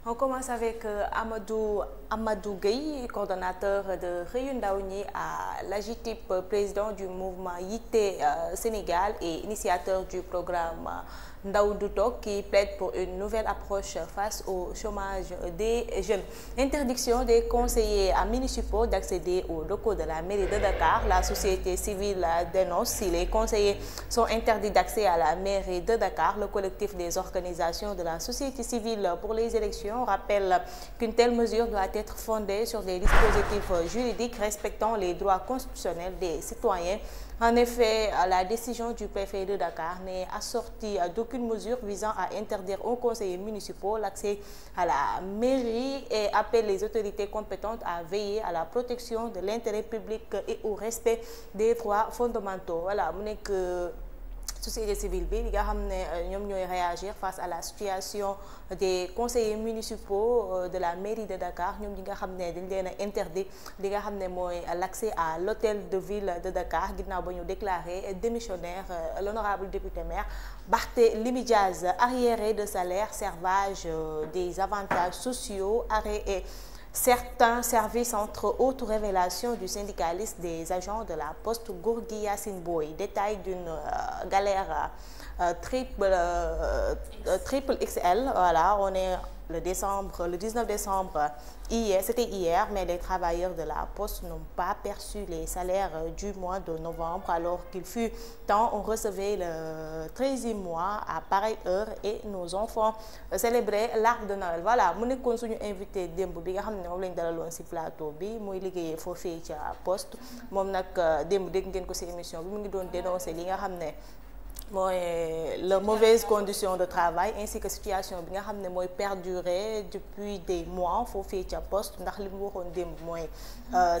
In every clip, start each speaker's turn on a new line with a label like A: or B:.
A: On commence avec Amadou Gueye, coordonnateur de Xëyu Ndaw ñi à l'AGETIP, président du mouvement Yitte Sénégal et initiateur du programme Ndaw du Toog, qui plaide pour une nouvelle approche face au chômage des jeunes. Interdiction des conseillers municipaux d'accéder aux locaux de la mairie de Dakar. La société civile dénonce: si les conseillers sont interdits d'accès à la mairie de Dakar, le collectif des organisations de la société civile pour les élections rappelle qu'une telle mesure doit être fondée sur des dispositifs juridiques respectant les droits constitutionnels des citoyens. En effet, la décision du préfet de Dakar n'est assortie d'aucune mesure visant à interdire aux conseillers municipaux l'accès à la mairie et appelle les autorités compétentes à veiller à la protection de l'intérêt public et au respect des droits fondamentaux. Voilà, mu nekk société civile bi li nga xam ne ñoom ñooy réagir face à la situation des conseillers municipaux de la mairie de Dakar, ñoom ñi nga xam ne dañ leen a interdit li nga xam ne mooy l'accès à l'hôtel de ville de Dakar ginnaaw ba ñu déclaré démissionnaire l'honorable député maire Barthélémy Dias. Arriéré de salaire, servage des avantages sociaux, arrêt et certains services, entre autres révélations du syndicaliste des agents de la Poste Gorgui Yacine Boye. Détail d'une galère triple XL. Voilà, on est le 19 décembre, c'était hier, mais les travailleurs de la Poste n'ont pas perçu les salaires du mois de novembre, alors qu'il fut temps on recevait le 13e mois à pareille heure et nos enfants célébraient l'arbre de Noël. Voilà, mu nekkoon suñu invité démb bi nga xam ne moom lañ dalaloon ci plateau bi muy liggéeyee foofee ca Poste. Moom nag démb dégg ngeen ko ci émission bi mu ngi doon dénoncer li nga xam ne mooy la mauvaise condition de travail ainsi que situation bi nga xam ne mooy perdurer depuis des mois foofee ca Poste, ndax li mu waxoon démb mooy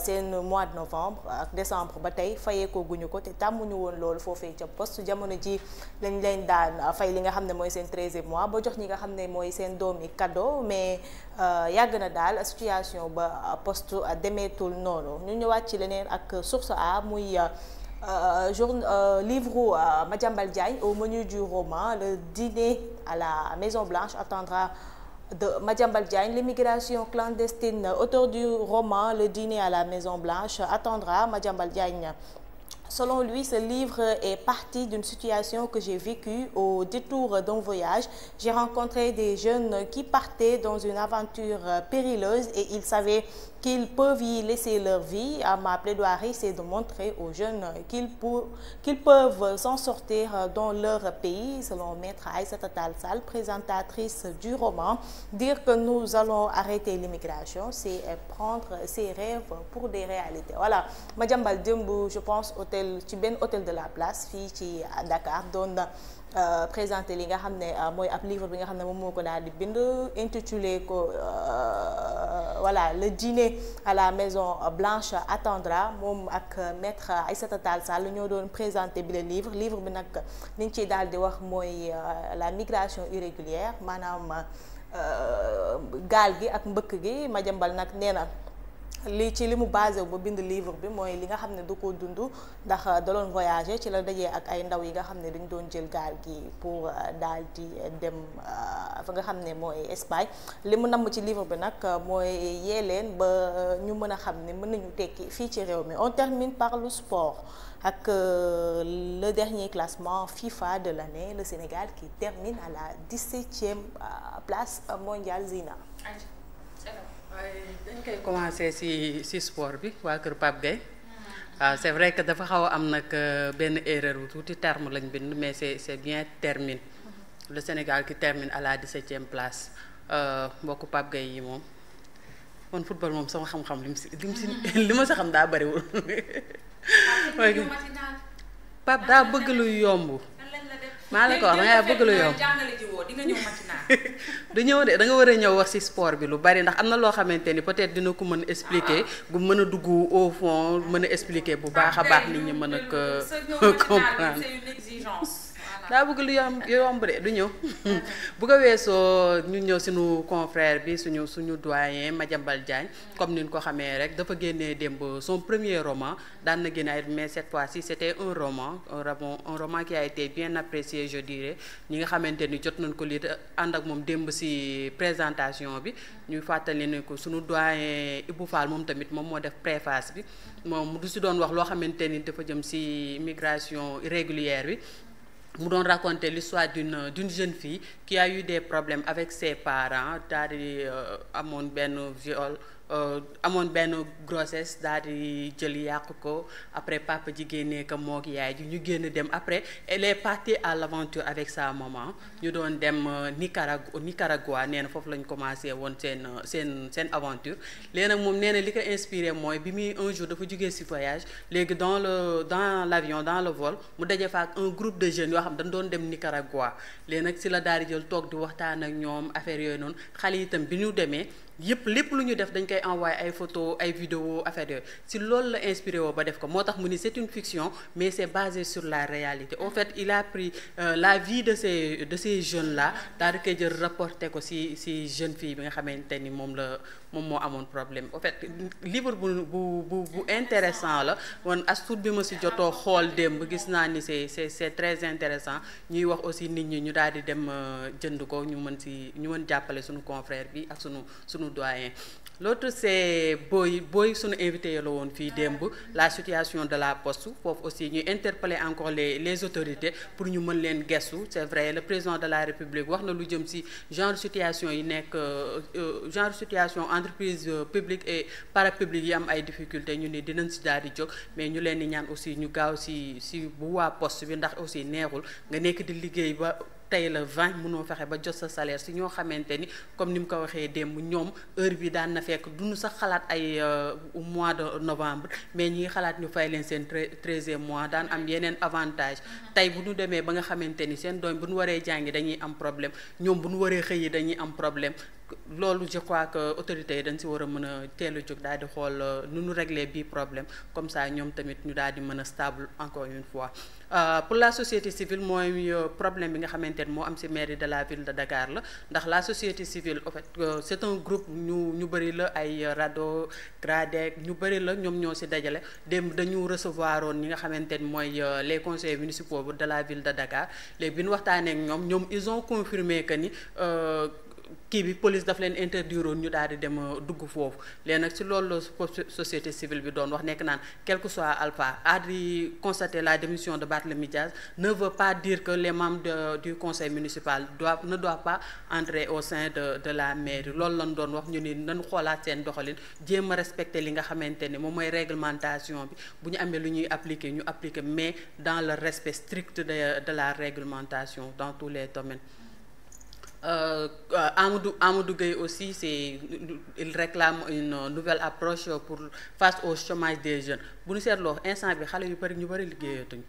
A: seen mois de novembre ak décembre ba tey fayee ko guñu ko te tàmmuñu woon loolu foofee ca Poste. Jamono ji lañ leen daan fay li nga xam ne mooy seen 13e mois ba jox ñi nga xam ne mooy seen doomi cadeau, mais yàgg na daal situation ba Poste demeetul noonu. Ñu ñëwaat ci leneen ak Source A muy livre Madiambal Diagne. Au menu du roman, le dîner à la Maison Blanche attendra de Madiambal Diagne. L'immigration clandestine. Auteur du roman, le dîner à la Maison Blanche attendra Madiambal Diagne. Selon lui, ce livre est parti d'une situation que j'ai vécue au détour d'un voyage. J'ai rencontré des jeunes qui partaient dans une aventure périleuse et ils savaient qu'ils peuvent y laisser leur vie. Ma plaidoirie, c'est de montrer aux jeunes qu'ils peuvent s'en sortir dans leur pays. Selon Maître Aïssata Tall Sall, présentatrice du roman, dire que nous allons arrêter l'immigration, c'est prendre ses rêves pour des réalités. Voilà, Madiambal démb, je pense ci benn hôtel de la Place fii ci Dakar doon présenté li nga xam ne mooy ab livre bi nga xam ne moom moo ko daal di bind, intitulé ko voilà, le dîner à la Maison Blanche attendra. Moom ak Maître Aïssata Tall Sall ñoo doon présenté bi le livre bi nag liñ ciy daal di wax mooy la migration irrégulière, maanaam gaal gi ak mbëkk gi. Madiambal nag nee na li mu basé ba bind livre bi mooy li nga xam ne du ko dund ndax da doon voyager, ci la dajee ak ay ndaw yi nga xam ne dañ doon jël gaal gi pour daal di dem fa nga xam ne mooy Espagne. li mu namm ci livre bi nag mooy yee leen ba ñu mën a xam ne mën nañu tekki fii ci réew mi. On termine par le sport ak le dernier classement FIFA de l'année, le Sénégal qui termine à la 17e place mondiale. Zina.
B: dañ koy commencer ci sport bi waa kër Pape Gueye. waaw c'est vrai que dafa xaw a am nag benn erreur bu tuuti terme lañ bind, mais c'est bien termine. Le Sénégal qui termine à la 17e place. mbokku Pape Gueye yi moom man football moom sama xam-xam li ma sa xam daa bariwul. Pape daa bëgg lu yomb. maa la ko wax dangay bëgg lu yomb. du ñëw de da nga war a ñëw wax ci sport bi lu bari, ndax am na loo xamante ni peut-être dina ko mën expliquer gu mën a dugg au fond mën a expliquer bu baax a baax nit ñi mën a ko comprendre. daa bëgg lu yomb de du ñëw bu ko weesoo ñu ñëw suñu confrère bi suñu doyen Madiambal Diagne comme ni ñu ko xamee rek dafa génnee démb son premier roman daan na génne mais cette fois-ci c'était un roman qui a été bien apprécié je dirais ñi nga xamante ni jot nañ ko lire ànd ak moom démb ci présentation bi ñu fàttali ne ko suñu doyen Ibou Fall moom tamit moom moo def préface bi moom du ci doon wax loo xamante ni dafa jëm ci immigration irrégulière bi mu doon raconter l'histoire d'une jeune fille qui a eu des problèmes avec ses parents daal di amoon benn viol amoon benn grossesse daal di jël yàq ko après papa ji génnee ko mook yaay ji ñu génn dem après elle est partie à l'aventure avec sa maman ñu doon dem Nicaragua nee na foofu lañ commencé woon seen aventure léegi nag moom nee na li ko inspiré mooy bi muy un jour dafa jógee ci voyage léegi dans l'avion dans le vol mu daje fa ak un groupe de jeunes yoo xam dañ doon dem Nicaragua léegi nag ci la daal di jël toog di waxtaan ak ñoom affaire yooyu noonu xale itam bi ñu demee lépp lu ñu def dañ koy envoyé ay photos ay vidéos affaire yooyu si loolu la inspiré woo ba def ko moo tax mu ni c'est une fiction mais c'est basé sur la réalité au fait il a pris la vie de ces jeunes là daal di koy jël rapporté ko si jeune fille bi nga xamante ni moom moo amoon problème au fait livre bu intéressant la woon as tuut bi ma si jotoo xool démb gis naa ni c'est très intéressant ñuy wax aussi nit ñi ñu daal di dem jënd ko ñu mën jàppale suñu confrère bi ak suñu doyen. L'autre c'est Boy suñu invité la woon fii démb la situation de la poste foofu aussi ñuy interpeller encore les autorités pour ñu mën leen gestu c'est vrai le président de la République wax na lu jëm ci genre situation yi nekk genre situation entreprise publique et parapublique yi am ay difficultés ñu ni dinañ ci daal di jóg mais ñu leen di ñaan aussi ñu gaaw ci bu waa poste bi ndax aussi neexul nga nekk di liggéey ba tey la 20 mënoo fexe ba jot sa salaire si ñoo xamante ni comme ni mu ko waxee démb ñoom heure bi daan na fekk duñu sax xalaat ay mois de novembre mais ñi ngi xalaat ñu fay leen seen 13e mois daan am yeneen avantage tey bu ñu demee ba nga xamante ni seen doom bu ñu waree jàngi dañuy am problème ñoom bu ñu waree xëy yi dañuy am problème loolu je crois que autorités yi dañ si war a mën a teel a jóg daal di xool nu ñu régler bii problème comme ça ñoom tamit ñu daal di mën a stable encore une fois pour la société civile mooy problème bi nga xamante ne moo am ci mairie de la ville de Dakar la ndax la société civile en fait c'est un groupe ñu bëri la ay RADDHO GRADEC ñu bëri la ñoom ñoo ci dajale démb dañu recevoir woon ñi nga xamante ne mooy les conseils municipaux de la ville de Dakar léegi bi ñu waxtaanee ak ñoom ils ont confirmé que ni kii bi police daf leen interdire woon ñu daal di dem dugg foofu léegi nag ci loolu la société civile bi doon wax nekk naan quel que soit alpha a di constater la démission de Barthélémy Dias ne veut pas dire que les membres du conseil municipal ne doivent pas entrer au sein de la mairie loolu lañ doon wax ñu ni nañu xoolaat seen doxalin jéem a respecter li nga xamante ni moom mooy réglementation bi bu ñu amee lu ñuy appliquer ñu appliquer mais dans le respect strict de la réglementation dans tous les domaines. Amadou Gueye aussi il réclame une nouvelle approche face au chômage des jeunes bu ñu seetloo instant bi xale yu bari ñu bari liggéeyatuñ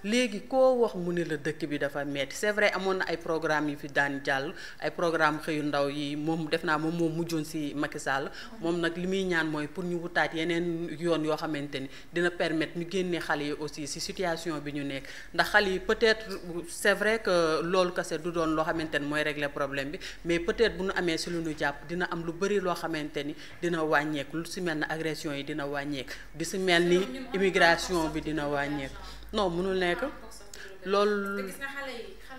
B: léegi koo wax mu ne la dëkk bi dafa metti c'est vrai amoon na ay programmes yu fi daan jàll ay programme xëyu ndaw yi moom def naa moom mujjoon ci Macky Sall moom nag li muy ñaan mooy pour ñu wutaat yeneen yoon yoo xamante ni dina permettre ñu génnee xale yi aussi ci situation bi ñu nekk ndax xale yi peut-être c'est vrai que loolu kese du doon loo xamante ni mooy régler problème bi mais peut-être bu ñu amee ci lu ñu jàpp dina am lu bari loo xamante ni dina wàññeeku lu ci mel ne agression yi dina wàññeeku di ci mel ni immigration bi dina wàññeeku non mënul nekk loolu.
C: te gis nga xale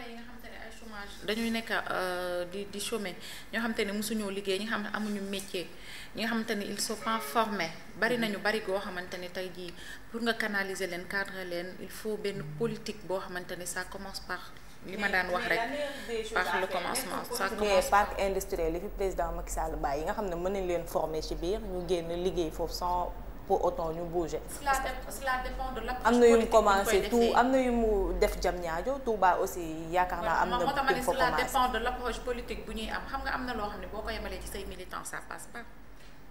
C: yi nga xamante ne ay chômage dañuy nekk di chômer ñoo xamante ne mosuñoo liggéey ñi nga xam ne amuñu métier ñi nga xamante ne ils sont pas formés bari goo xamante ne tey jii pour nga canaliser leen cadrer leen il faut benn politique boo xamante ne ça commence par. li ma daan wax rek par le commencement ça commence
A: parc industriel yi fi président Macky Sall bàyyi yi nga xam ne mën nañ leen former ci biir ñu génn liggéey foofu sans pour autant ñu bouger.
C: cela dépend de l'approche
A: am na yu mu commencé tout am na yu mu def Diamniadio Touba aussi yaakaar naa am na.
C: moo tax ma ne cela dépend de l'approche politique bu ñuy am xam nga am na loo xam ne boo ko yemalee ci say militants ça passe pas.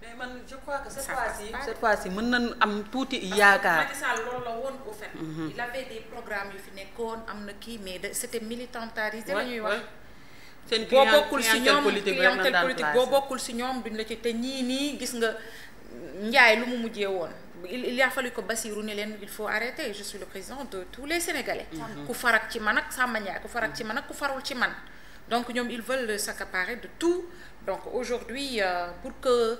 B: mais man je crois que cette fois-ci mën nañu am tuuti yaakaar.
C: Macky Sall loolu la woon au fait. il avait des programmes yu fi nekkoon am na kii mais c'était militantarisé la ñuy wax.
B: seen
C: boo bokkul ci ñoom clientèle politique boo bokkul ci ñoom duñ la ci te ñii nii gis nga njaay lu mu mujjee woon il a fallu que Bassirou ne leen il faut arrêter, je suis le président de tous les Sénégalais. ku farak ci man ak Samba Ndiaye ku farak ci man ak ku farul ci man. Donc ñoom ils veulent s'accaparer de tout. Donc aujourd'hui pour que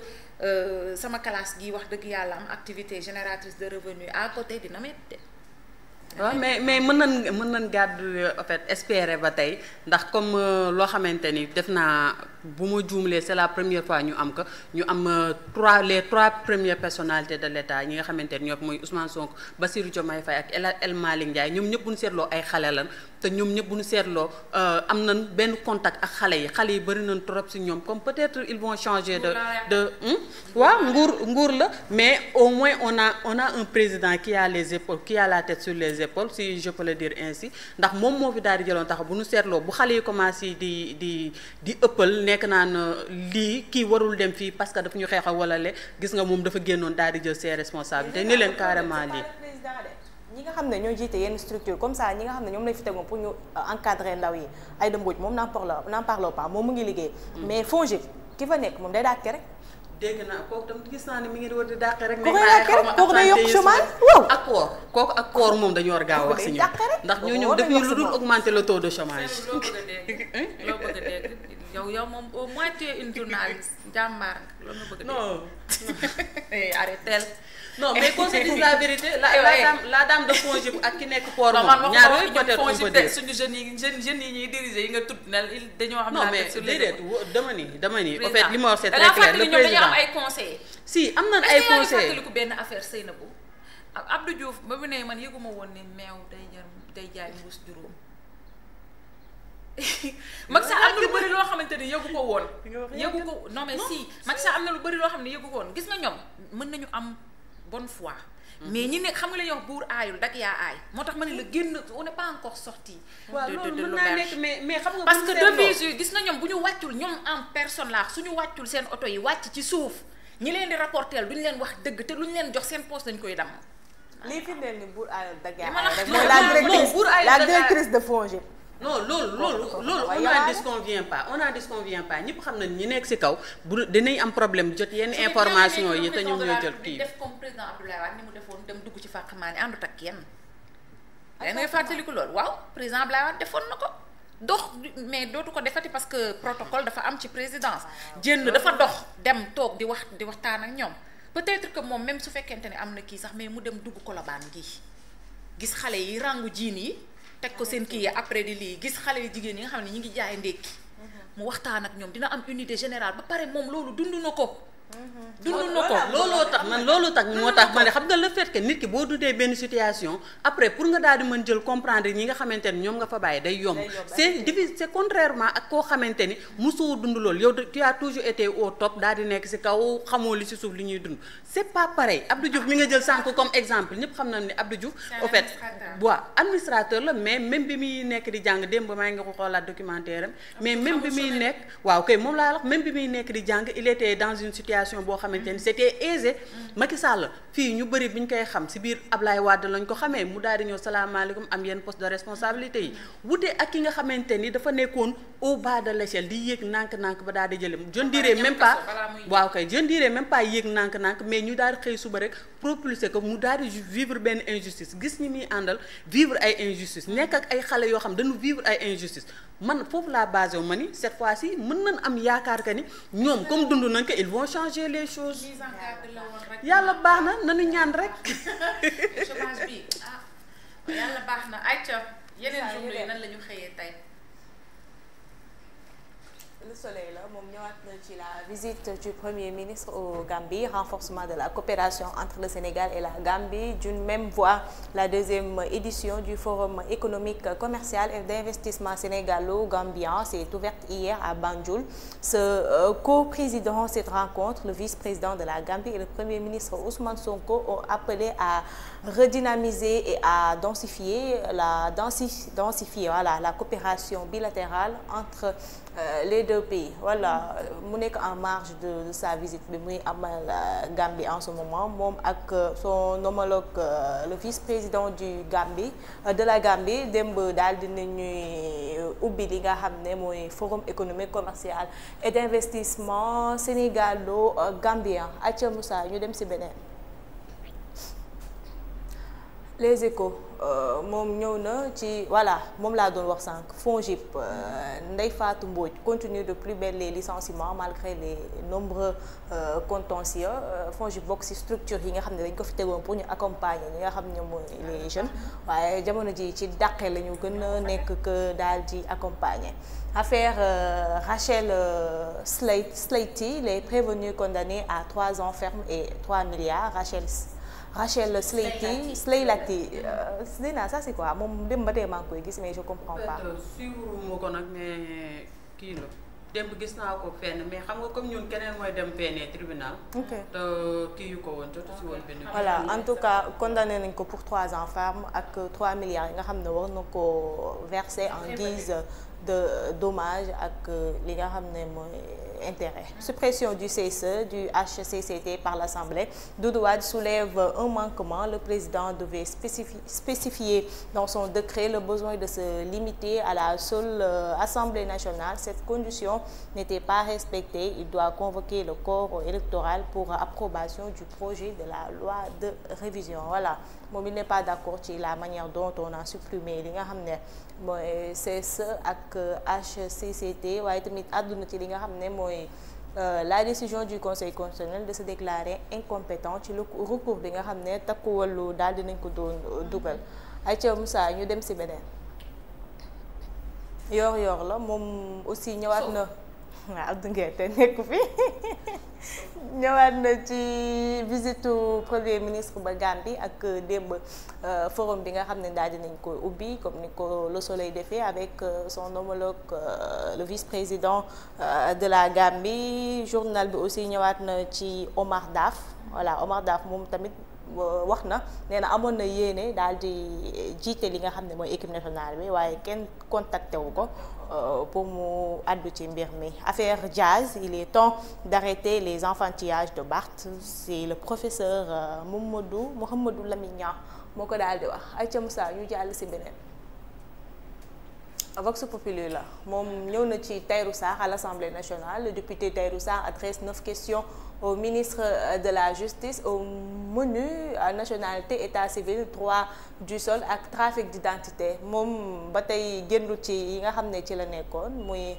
C: sama classe gi wax dëgg yàlla am activité génératrice de revenus à côté dina metti.
B: waaw mais mën nañ gàddu en fait espérer ba tey ndax comme loo xamante ni def naa bu ma juumlee c'est la première fois ñu am ko ñu am les trois premières personnalités de l'État ñi nga xamante ni ñoo mooy Ousmane Sonko Bassirou Diomaye Faye ak El Malick Ndiaye ñoom ñëpp bu ñu seetloo ay xale lan te ñoom ñëpp bu ñu seetloo am nañ benn contact ak xale yi bëri nañ trop ci ñoom comme peut-être ils vont changer de waaw nguur la mais au moins on a un président qui a les épaules qui a la tête sur les épaules si je peux le dire ainsi ndax moom moo fi daal di jëloon tax bu ñu seetloo bu xale yi commencé di ëppal nekk naan lii kii warul dem fii parce que daf ñu xeexal wala le gis nga moom dafa génnoon daal di jël ses responsabilités ni leen carrément lii.
A: ñi nga xam ne ñoo jiite yenn structure comme ça ñi nga xam ne ñoom lay fi tegoon pour ñu encadrer ndaw yi Aïda Mbodj moom n'en parlons pas moom mu ngi liggéey. mais FONGIP ki fa nekk moom day dàkke rek.
B: dégg naa kooku tam gis naa ne mi ngi war di dàqe rek.
A: kooku day yokk chômage waaw.
B: kooku ak koor moom dañu war gaaw wax si ñoom ndax ñooñu def ñu lu dul augmenter le taux de chômage.
C: loo bëgg a dégg yow moom au moins tu es une journaliste jàmbaar nga loolu nga bëgg a dégg. arrêtel.
B: non mais qu'on se dise la vérité la dame de FONGIP ak ki nekk port moom ñaar yooyu peut-être on peut dire
C: suñu jeunes yi ñuy diriger yi nga tudd na dañoo am
B: non mais déedéet dama ni en fait li ma wax c'est très clair le président
C: dañoo am ay conseillers
B: si am nañ ay conseillers
C: fàttaliku benn affaire Seynabou Abdou Diouf ba mu ne man yëguma woon ne meew day jaay mbuus juróom Macky Sall am na lu bëri loo xamante ni yëgu ko woon yëgu ko non mais si Macky Sall am na lu bëri loo xam ne yëgu ko woon gis nga ñoom mën nañu am bonne foi mais ñi nekk xam nga la ñuy wax buur aayul dak yaa aay moo tax ma ne la génn on n'est pas encore sorti de l'auberge
B: mais xam nga
C: parce que devise yi gis nga ñoom bu ñu wàccul ñoom en personne la suñu wàccul seen oto yi wàcc ci suuf ñi leen di rapporter duñu leen wax dëgg te lu ñu leen jox seen poste dañ koy damm
A: lii fi ne ni buur aayul dak yaa aay rek mooy la directrice de FONGIP
B: non loolu on n'en disconvient pas ñëpp xam nañ ñi nekk ci kaw bu dinañ am problème jot yenn information yi te ñoom ñooy jël kii
C: def comme président Abdoulaye Wade ni mu defoon dem dugg ci fàqmaani àndut ak kenn da ngay fàttaliku loolu waaw président Abdoulaye Wade defoon na ko dox mais dootu ko defati parce que protocole dafa am ci présidence jënn dafa dox dem toog di waxtaan ak ñoom peut-être que moom même su fekkente ne am na kii sax mais mu dem dugg Colobane gii gis xale yi rangu jiin yi teg ko seen kii yi après di lii gis xale yu jigéen yi nga xam ne ñi ngi jaay ndékki mu waxtaan ak ñoom dina am unité générale ba pare moom loolu dund na ko
B: looloo tax moo tax ma ne xam nga le fait que nit ki boo dundee benn situation après pour nga daal di mën jël comprendre ñi nga xamante ni ñoom nga fa bàyyi day yomb c'est contrairement ak koo xamante ni mosoo dund loolu yow tu as toujours été au top daal di nekk ci kaw xamoo li ci suuf li ñuy dund c'est pas pareil Abdou Diouf mi nga jël sànq comme exemple ñëpp xam nañ ne Abdou Diouf au fait administrateur la mais même bi muy nekk di jàng démb maa ngi ko xoolaat documentaire am mais même bi muy nekk waaw kay moom laa wax même bi muy nekk di jàng il était dans une situation boo xamante ni c'était aisé Macky Sall fii ñu bëri bi ñu koy xam ci biir Ablaye Wade lañ ko xamee mu daal di ñëw salaamaaleykum am yenn poste de responsabilité yi wute ak ki nga xamante ni dafa nekkoon au bas de l'échelle di yéeg nànk-nànk ba daal di jële je ne dirais même pas waaw kay je ne dirais même pas yéeg nànk-nànk mais ñu daal di xëy suba rek propulser ko mu daal di vivre benn injustice gis ñi muy àndal vivre ay injustice nekk ak ay xale yoo xam dañu vivre ay injustice man foofu laa basé wu ma ni cette fois-ci mën nañ am yaakaar que ni ñoom comme dund nañ ko ils vont changer les choses yàlla baax na nañu ñaan rek
C: chômage bi yàlla baax na ayca yeneen journée yi nan la ñu xëyee tey
A: Le Soleil la moom ñëwaat na ci la visite du Premier ministre au Gambie, renforcement de la coopération entre le Sénégal et la Gambie, d'une même voix la deuxième édition du Forum économique, commercial et d'investissement sénégalo-gambien s'est ouverte hier à Banjul. Ce co-président cette rencontre, le vice-président de la Gambie et le Premier ministre Ousmane Sonko ont appelé à redynamiser et à densifier la coopération bilatérale entre les deux pays. Voilà, mu nekk en marge de sa visite bi muy amal Gambie en ce moment moom ak son homologue le vice-président de la Gambie démb daal dinañuy ubbi li nga xam ne mooy forum économique commercial et d'investissement sénégalo-gambien. Aca Moussa ñu dem ci beneen. Les Échos moom ñëw na ci voilà moom laa doon wax sànq FONGIP Ndeye Fatou Mbodj continue de plus belle les licenciements malgré les nombreux contentieux FONGIP bokk ci structure yi nga xam ne dañ ko fi tegoon pour ñu accompagner ñi nga xam ne mooy les jeunes waaye jamono ji ci dàqe la ñu gën a nekk que daal di accompagner. Affaire Rachel Slaty, les prévenus condamnés à 3 ans ferme et 3 milliards. Rachel Slaty Zeyna ça c'est quoi moom dem ba tey maa ngi koy gis mais je comprends pas.
B: suivre moo ko nag mais kii la démb gis naa ko fenn mais xam nga comme ñun keneen mooy dem fenn tribunal.
A: ok
B: te kii yu ko woon jotu si woon benn.
A: voilà en tout cas condamné nañ ko pour 3 ans ferme ak 3 milliards yi nga xam ne war na ko verser en guise de dommage ak li nga xam ne mooy intérêt. Suppression du CSE, du HCCT par l'Assemblée. Doudou Wade soulève un manquement. Le président devait spécifier dans son décret le besoin de se limiter à la seule Assemblée nationale. Cette condition n'était pas respectée. Il doit convoquer le corps électoral pour approbation du projet de la loi de révision. Voilà. Moom il n'est pas d'accord ci la manière dont on a supprimé li nga xam ne mooy CSE ak HCCT waaye tamit àdduna ci li nga xam ne mooy la décision du Conseil constitutionnel de se déclarer incompétent ci le recours bi nga xam ne Takku Wallu daal dinañ ko doon dugal. Aïcha Moussa ñu dem ci beneen yor la moom aussi ñëwaat na waaw Abdou Nguer te nekku fi ñëwaat na ci visite premier ministre ba Gambie ak démb forum bi nga xam ne daal dinañ ko ubbi comme ni ko Le Soleil defee avec son homologue le vice-président de la Gambie. Journal bi aussi ñëwaat na ci Omar Daf voilà Omar Daf moom tamit wax na nee na amoon na yéene daal di jiite li nga xam ne mooy équipe nationale bi waaye kenn contacté wu ko pour mu àddu ci mbir mi. Affaire Diaz, il est temps d'arrêter les enfantillages de Barth. C'est le professeur Mouhamadou Lamine Niang moo ko daal di wax. Aïcha Moussa ñu jàll ci beneen. Vox Populi la moom ñëw na ci Tahirou Sarr à l'Assemblée nationale. Le député Tahirou Sarr adresse 9 questions au ministre de la Justice au menu nationalité, état civil, droit du sol ak trafic d'identité. Moom ba tey génn ci yi nga xam ne ci la nekkoon muy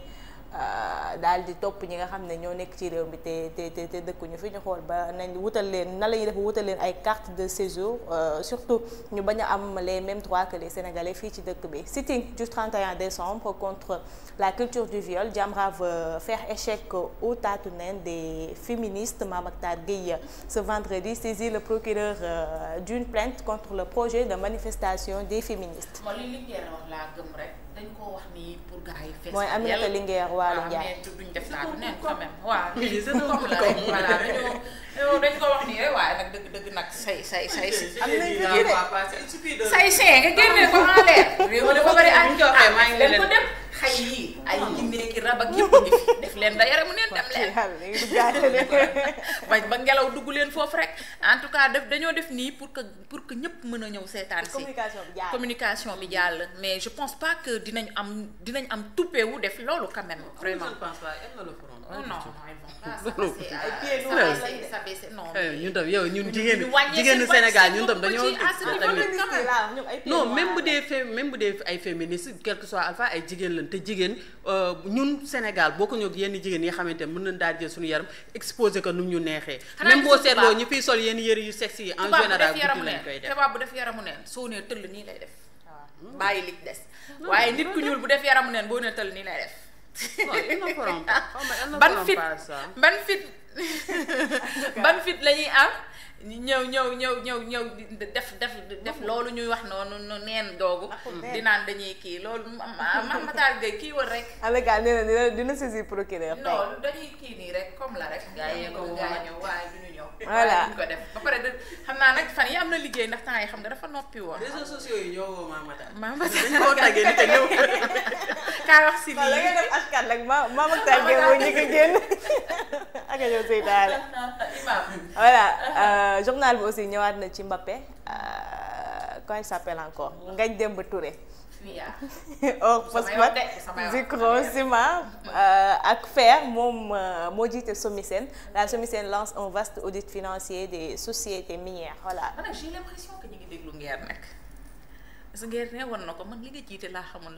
A: daal di topp ñi nga xam ne ñoo nekk ci réew mi te dëkkuñu fi ñu xool ba nañ wutal leen nan la ñuy def wutal leen ay carte de séjour surtout ñu bañ a am les mêmes droits que les Sénégalais fii ci dëkk bi. Sitting du 31 décembre contre la culture du viol. Jamra veut faire échec au tatounen des féministes. Mame Mactar Gueye ce vendredi saisit le procureur d'une plainte contre le projet de manifestation des féministes.
C: mooy li Linguère wax laa gëm rek dañ ko wax ni pour gars yi fees.
A: mooy Aminata Linguère Waly Ndiaye.
C: mais duñ def taatu neen quand même waaw. comme la rek voilà dañ ko wax nii rek waaye nag dëgg nag say.
A: am nañ
C: say see nga génne ko en l'air. réew mi dafa bëri dañ ko dem xay yi ay jinne ki rab ak yëpp ngi fi def leen da yaramu neen dem leen. ba ngelaw dugg leen foofu rek en tout cas dañoo def nii pour que ñëpp mën a ñëw seetaan si. communication bi jàll mais je pense pas que dinañ am tuppee wu def loolu quand même vraiment.
B: ñun tam yow ñun jigéenu Sénégal ñun tam dañoo non même bu dee ay féministes quel que soit alpha ay jigéen lañ te jigéen ñun Sénégal boo ko ñëw yenn jigéen yi xamante ne mën nañ daal jël suñu yaram exposé ko nu ñu neexee. même boo seetloo ñu fiy sol yenn yëre yu sexy yi en général guddi lañ koy def.
C: tubaab bu def yaramu neen soo nee tëll nii lay def. bàyyi li des waaye nit ku ñuul bu def yaramu neen boo nee tëll nii lay def. ban fit la ñuy am ñëw def loolu ñuy wax noonu neen googu di naan dañuy kii loolu Mame Mactar Gueye kii wër rek
A: alegal nee na dina saisir procureur
C: non dañuy kii nii rek comme la rek gaa yi ñëw waaye du ñu ñëw
A: voilà
C: duñ ko def ba pare xam naa nag fan yi am na liggéey ndax temps yi xam nga dafa noppi woon
B: réseaux sociaux yi ñoo woo Mame
C: Mactar
B: dañ koo tàggee nit a ñëw
C: kaa wax si
A: la nga def askan rek Mame Mactar Gueye moo njëkk a génn ak a ñëw seytaane voilà journal bi aussi ñëwaat na ci Mbappé comment il s'appelle encore Ngagne Demba Touré or phosphate zircon ciment ak fer moom moo jiite SOMISEN. La SOMISEN lance un vaste audit financier des sociétés minières voilà.
C: man nag j'ai l'impression que ñu ngi déglu Nguer nag parce que Nguer ne woon na ko man li nga jiite laa xamul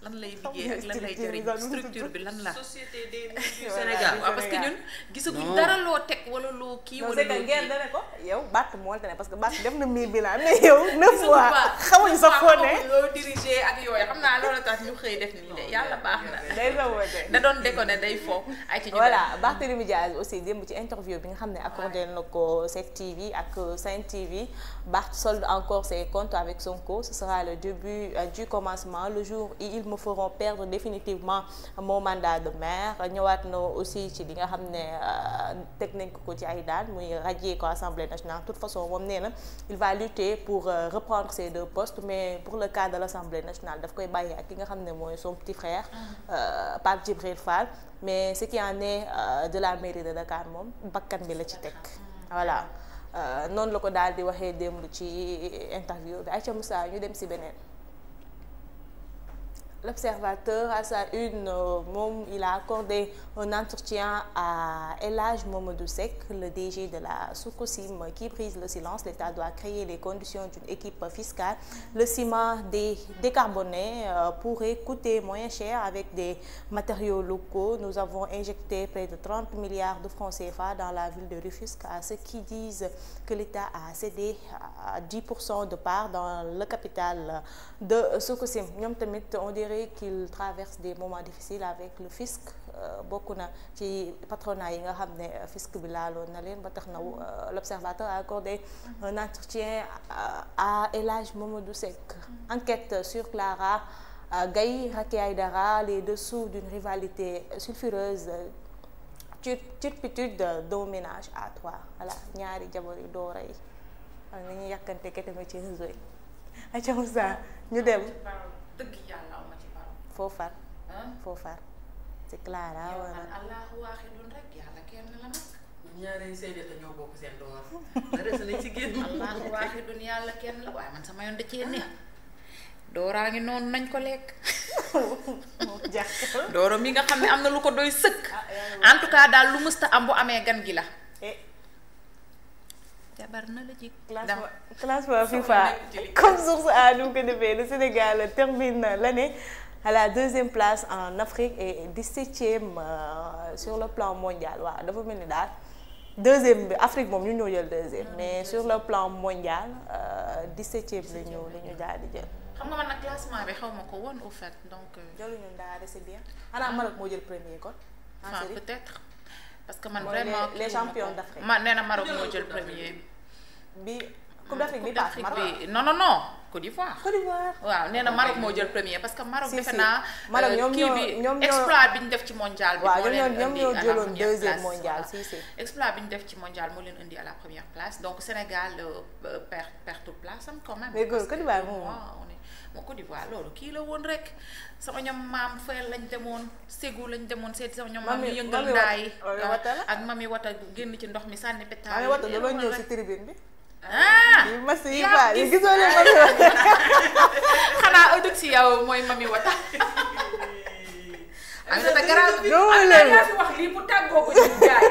C: lan lay liggéey ak lan lay jëriñ structure bi lan la.
B: société des mines du Sénégal.
C: waaw parce que ñun gisaguñ dara loo teg wala loo kii wala loo
A: Nguer dana ko yow Bart moo la ne parce que Bart def na mi bilan mais yow 9 mois xamuñu sa foo ne
C: loo dirigé ak yooyu xam naa loolu tax ñu xëy def nii de yàlla baax na.
A: day sabote
C: da doon déconné day fo ay ci ñu
A: voilà Barthélémy Diaz aussi démb ci interview bi nga xam ne accordé na ko 7TV ak Sen TV Bart solde encore ses comptes avec Sonko. Ce sera le début du commencement le jour où ils me feront perdre définitivement mon mandat de maire. ñëwaat na aussi ci li nga xam ne teg nañ ko ci ay daan muy radier ko Assemblée nationale. De toute façon moom nee na il va lutter pour reprendre ces 2 postes mais pour le cas de l'Assemblée nationale daf koy bàyyi ak ki nga xam ne mooy son petit frère Pape Djibril Fall. mais ce qui en est de la mairie de Dakar moom bakkan bi la ci teg voilà noonu la ko daal di waxee démb ci interview bi Aïcha Moussa ñu dem si beneen. L'Observateur à sa une moom il a accordé un entretien à El Hadj Mamadou Seck, le DG de la Sococim, qui brise le silence. L'État doit créer les conditions d'une équipe fiscale. Le ciment décarboné pourrait coûter moins cher avec des matériaux locaux. Nous avons injecté près de 30 milliards de francs CFA dans la ville de Rufisque à ceux qui disent que l'État a cédé à 10% de part dans le capital de Sococim. Ñoom tamit on dirait qu'il traverse des moments difficiles avec le fisc. Bokk na ci patronat yi nga xam ne fisc bi laaloon na leen ba tax na l'Observateur a accordé un entretien à El Hadj Mamadou Seck. Enquête sur Clara Gaye, Racky Aïdara, les dessous d'une rivalité sulfureuse. Turpitude d'un ménage à 3 voilà ñaari jabar yu doora yi ak ni ñuy yàkkante ketame ci réseau yi. Aïcha Moussa ñu dem.
C: dëgg yàlla ma ci parole.
A: foo far c'est Clara wala.
C: Allahu waahidun rek yàlla kenn la nag.
B: ñaari seede te ñoo bokk seen door. dara sa nañ ci génn.
C: Allahu waahidun yàlla kenn la waaye man sama yoon da cee ne. dooraa ngi noonu nañ ko lekk. dooro mi nga xam ne am na lu ko doy sëkk. en tout cas daal lu mësta am bu amee gan gi la. jabar na la jik
A: classement FIFA comme source a nu ko defee le Sénégal termine l'année à la 2e place en Afrique et 17e sur le plan mondial waaw dafa mel ni daal 2e bi Afrique moom ñu ñoo jël 2e mais sur le plan mondial 17e la ñu daal di jël.
C: xam nga man nag classement bi xaw ma ko woon au fait donc.
A: jëluñu daal c'est bien xanaa Maroc moo jël premier kon.
C: enfin peut-être. parce que man vraiment
A: les champions d'Afrique.
C: nee na Maroc moo jël premier.
A: bi Coupe d'Afrique bi paase Maroc
C: non Côte d'Ivoire. waaw nee na Maroc moo jël premier parce que Maroc defe naa.
A: Maroc ñoom ñoo
C: exploit bi ñu def ci mondial bi.
A: waaw ñoom ñoo jëloon 2e mondial si.
C: exploit bi ñu def ci mondial moo leen indi à la première place donc Sénégal perte place am quand même.
A: mais Côte d'Ivoire moom
C: moo Côte d'Ivoire loolu kii la woon rek sama ñoom maam Fayal lañ demoon Ségou lañ demoon seeti sama ñoom maam yu yëngal ndaay ak mami wata génn ci ndox mi sànni pétard.
A: mami wata da doon ñëw si tribune bi.
C: yi
A: mas yi ba yi gisoo leen mami wata.
C: xanaa ëllëg si yow mooy mami wata. am na garaaw bi
A: fi
C: wax lii bu tàggoo ko ñu jaay.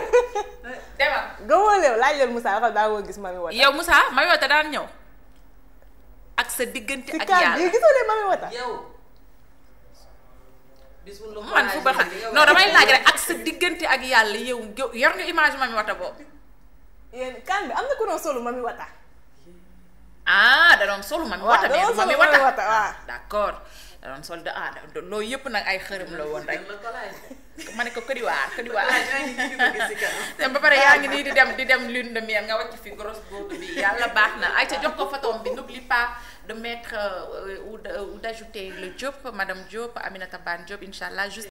C: demal
A: gëmalew laaj leen Moussa waxal daa woo gis mami wata.
C: yow Moussa mami wata daan ñëw. ak sa diggante ak yàlla
A: yi gisoo leen mami wata.
C: man fu ba xam non damay laaj rek ak sa diggante ak yàlla yow yor nga image mami wata boobu.
A: yéen kan bi am na ku doon solu mami wata.
C: da doon solu mami wata.
A: waaw da doon solu mami wata waaw
C: d'accord da doon sol loolu yëpp nag ay xërëm la woon rek. ma ne ko Côte d'Ivoire. ba pare yaa ngi nii di dem lune de miel nga wàcc fi grosse boobu bi yàlla baax na ay ca jox ko photom bi n'oublie pas de mettre ou d'ajouter le Diop madame Diop Aminata Ban Diop inchallah juste